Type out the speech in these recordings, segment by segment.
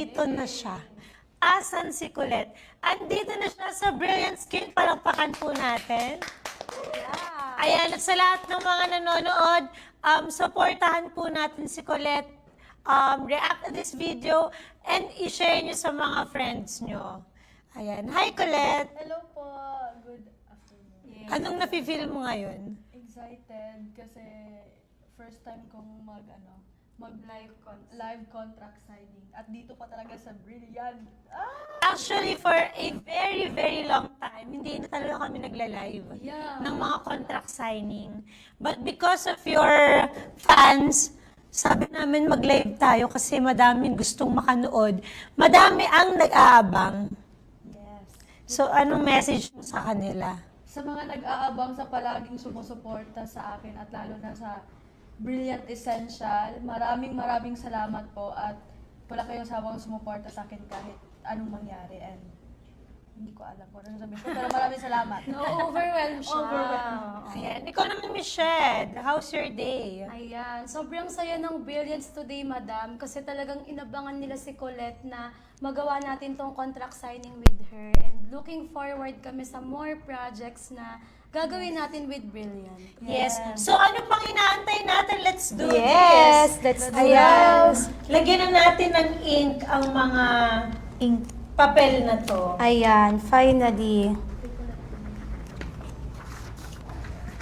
andito na siya. Asan si Colette? Andito na siya sa Brilliant Skin. Palakpakan po natin. Ayan, at sa lahat ng mga nanonood, supportahan po natin si Colette. React to this video and i-share nyo sa mga friends nyo. Ayan. Hi, Colette! Hello po. Good afternoon. Anong nafe-feel mo ngayon? Excited kasi first time kong mag-live contract signing. At dito pa talaga sa Brilliant. Actually, for a very, very long time, hindi na talaga kami nagla-live ng mga contract signing. But because of your fans, sabi namin mag-live tayo kasi madaming gustong makanood. Madami ang nag-aabang. Yes. So, anong message mo sa kanila? Sa mga nag-aabang sa palaging sumusuporta sa akin at lalo na sa Brilliant Essential, maraming salamat po at wala kayong sawang sumuporta sa akin kahit anong mangyari and hindi ko alam kung ano sabihin ko, pero maraming salamat. No-overwhelm siya. Ayan. Ikaw naman, Michelle. How's your day? Ayan. Sobrang saya ng Brilliance today, madam. Kasi talagang inabangan nila si Colette na magawa natin tong contract signing with her. And looking forward kami sa more projects na gagawin natin with Brilliant. Yes. So, ano pang inaantay natin? Let's do Yes, this. let's do Ayan. this. Lagyan na natin ng ink ang mga Ink. papel na to. Ayan, finally.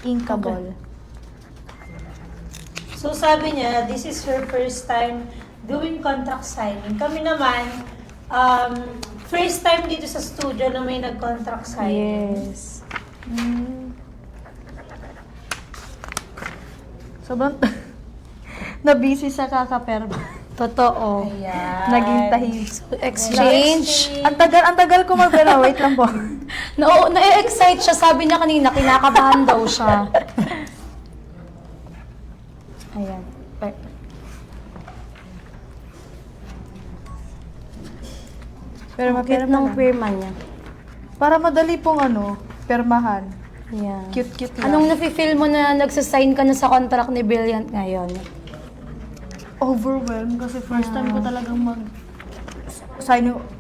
Inkable. So, sabi niya, this is her first time doing contract signing. Kami naman, first time dito sa studio na may nag-contract signing. Yes. Sobrang na-busy sa kakaperma. Totoo. Ayan. Naging tahimik. Exchange. Ang tagal ko magpera. Wait lang po. Na-excite siya. Sabi niya kanina, kinakabahan daw siya. Ayan. Pero Cute mapirma ng na. firma niya. Para madali pong permahan. Ayan. Cute lang. Anong nafe-feel mo na nagsasign ka na sa contract ni Brilliant ngayon? Overwhelmed kasi first time ko talagang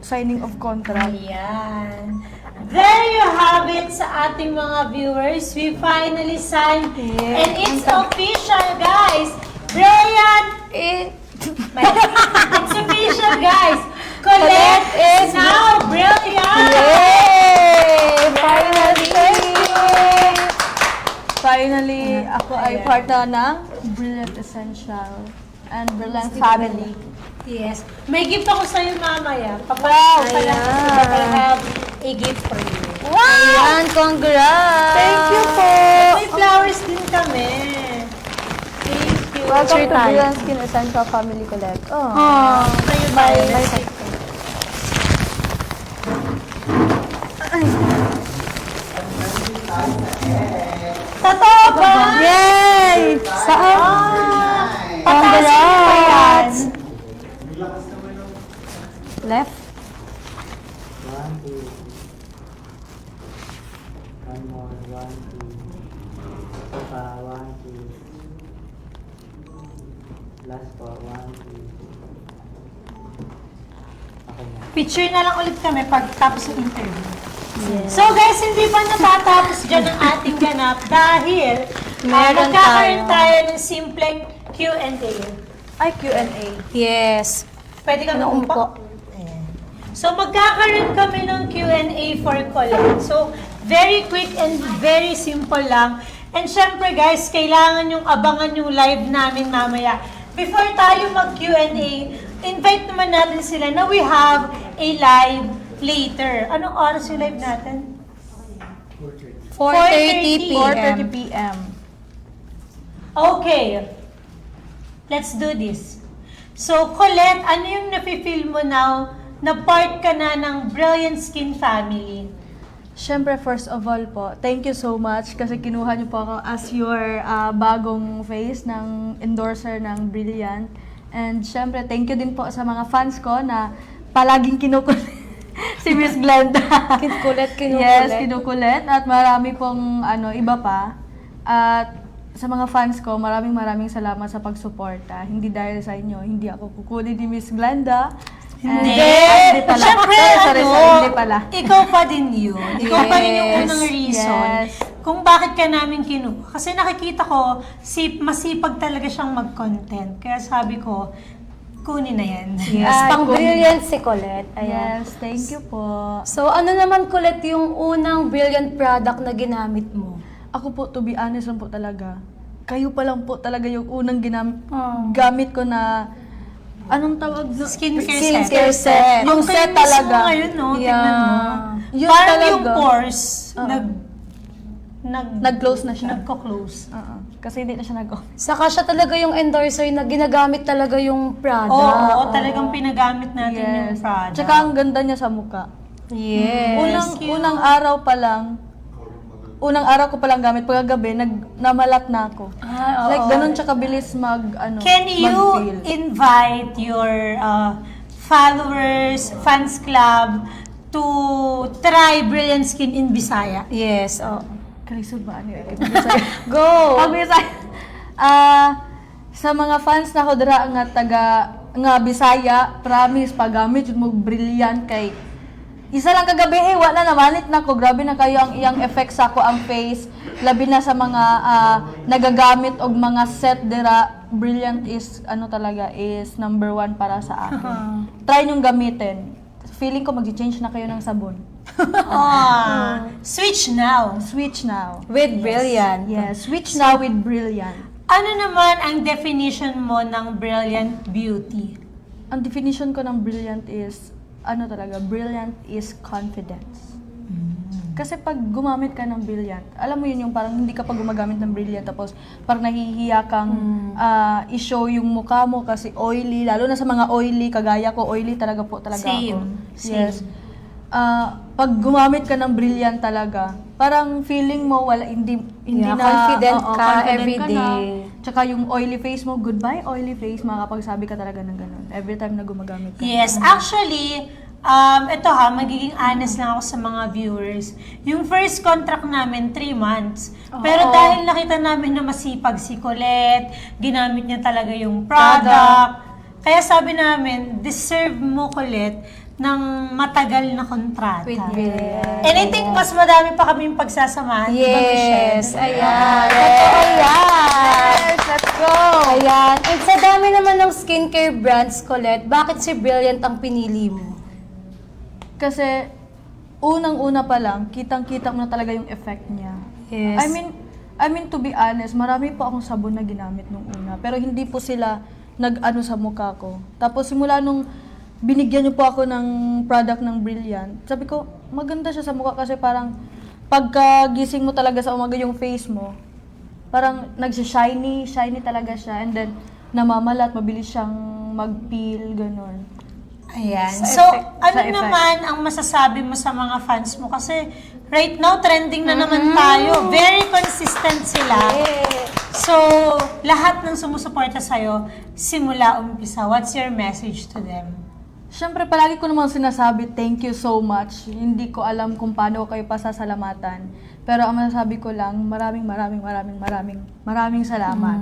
signing of contract. Ayan. There you have it sa ating mga viewers. We finally signed. Yes. And it's official, guys. Brilliant. It's official, guys. Colette is now Brilliant. Yay! Finally, ako ay part na ng Brilliant Essential and Brilliant Family. Yes. May gift ako sa'yo mamaya. Wow! I have a gift for you. Ayan, congrats! Thank you po! May flowers din kami. Thank you. Welcome Picture to tayo. Brilliant Skin Essential Family Colette. Oh. Sa'yo Bye. tayo. Bye. Let's take it. Totoo ba? Yay! Saan? Congrats! Left? One, two. One more, one, two. One, two. Last for one, two. Okay na. Picture na lang ulit kami pagtapos ng interview. So guys, hindi pa natatapos dyan ang ating ganap dahil Meron magkakaroon tayo. tayo ng simpleng Q&A. Ay, Q&A. Yes. Pwede kang Naupo. umupo. Ayan. So magkakaroon kami ng Q&A for Colette. So very quick and very simple lang. And syempre guys, kailangan yung abangan yung live namin mamaya. Before tayo mag-Q&A, invite naman natin sila na we have a live later. Anong oras yung live natin? 4:30 p.m. 4:30 p.m. Okay. Let's do this. So, Colette, ano yung nafe-feel mo now na part ka na ng Brilliant Skin family? Siyempre, first of all po, thank you so much kasi kinuha niyo po ako as your bagong face ng endorser ng Brilliant. And siyempre, thank you din po sa mga fans ko na palaging kinukulit si Miss Glenda. Kinukulit. Yes, kinukulit. At marami pong iba pa. At sa mga fans ko, maraming salamat sa pagsuporta. Hindi dahil sa inyo, hindi ako kukunin ni Miss Glenda. Hindi. Hindi pala. Siyempre, Sorry, hindi pala. ikaw pa din yun. Ikaw pa rin yung Yes, unang reason yes. kung bakit ka namin kinuha. Kasi nakikita ko, masipag talaga siyang mag-content. Kaya sabi ko, kunin na yan. Yes, pang brilliant si Colette. Ayan. Yes, thank you po. So, ano naman, Colette, yung unang brilliant product na ginamit mo? Ako po, to be honest lang po talaga, kayo pa lang po talaga yung unang Oh. gamit ko na, anong tawag doon? Skincare set. set. Yung Ang set kinis talaga. mo ngayon, no? Tignan mo. Yun Parang talaga. yung pores, Nag-close na siya. Nagko-close. Kasi hindi na siya nag-off. Saka siya talaga yung endorser na ginagamit talaga yung product. Oo, talagang pinagamit natin yung product. Tsaka ang ganda niya sa mukha. Yes. Unang araw pa lang, unang araw ko pa lang gamit, pagkagabi, namalat na ako. Ah, oo. Like, ganun siya kabilis Can you mag-feel. invite your followers, fans club, to try Brilliant Skin in Bisaya? Yes, oh. Kalisod ba? Ano yun? Go! Sa mga fans na ko dira nga Bisaya, promise paggamit yun mo brilliant kay isa lang kagabi wala na manit na ko, grabe na kayo ang iyang effect sa ako ang face, labi na sa mga nagagamit og mga set dira. Brilliant is talaga is number 1 para sa akin. Try nyong gamitin. Feeling ko mag-change na kayo ng sabon. Switch now. Switch now. With brilliant. Yes, switch now with Brilliant. Ano naman ang definition mo ng Brilliant Beauty? Ang definition ko ng Brilliant is, Brilliant is confidence. Kasi pag gumamit ka ng Brilliant, alam mo yun yung parang hindi ka pa gumagamit ng Brilliant tapos parang nahihiya kang i-show yung mukha mo kasi oily, lalo na sa mga oily, kagaya ko, oily talaga po talaga ako. Yes. Pag gumamit ka ng Brilliant talaga, parang feeling mo hindi Yeah, na confident ka confident every ka day. na. Tsaka yung oily face mo, goodbye oily face, makakapagsabi ka talaga ng ganun every time na gumagamit ka. Yes, actually, ito magiging honest lang ako sa mga viewers. Yung first contract namin, 3 months. Pero dahil nakita namin na masipag si Colette, ginamit niya talaga yung product. Kaya sabi namin, deserve mo, Colette, ng matagal na kontrata. With brilliant. And I think mas madami pa kaming pagsasamahan. di ba, Yes, Michelle? ayan. Totoo yan. Yes, let's go! Ayan. And sa dami naman ng skincare brands, Colette, bakit si Brilliant ang pinili mo? Kasi unang-una pa lang, kitang-kita mo na talaga yung effect niya. Yes. I mean to be honest, marami po akong sabon na ginamit nung una, pero hindi po sila nag-ano sa mukha ko. Tapos simula nung binigyan niyo po ako ng product ng Brilliant, sabi ko, maganda siya sa mukha kasi parang pagkagising mo talaga sa umaga yung face mo, parang nagsi-shiny talaga siya, and then namamalat, mabilis siyang mag-peel, ganun. Ayan. Sa So, effect- ano sa effect. naman ang masasabi mo sa mga fans mo? Kasi right now, trending na naman tayo. Very consistent sila. So, lahat ng sumusuporta sa'yo, simula umpisa, what's your message to them? Siyempre, palagi ko namang sinasabi, thank you so much. Hindi ko alam kung paano ko kayo pasasalamatan. Pero ang masasabi ko lang, maraming salamat.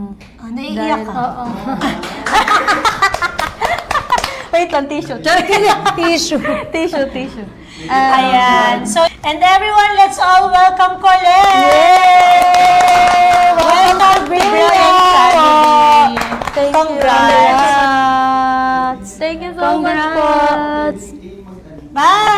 Naiiyak ka? Oo. Wait lang, tissue. Tissue. tissue. Ayan. So, and everyone, let's all welcome Colette! Yay! Welcome to Brilliant Family! Thank Congrats! you. Thank you so much po. Congrats! Bye!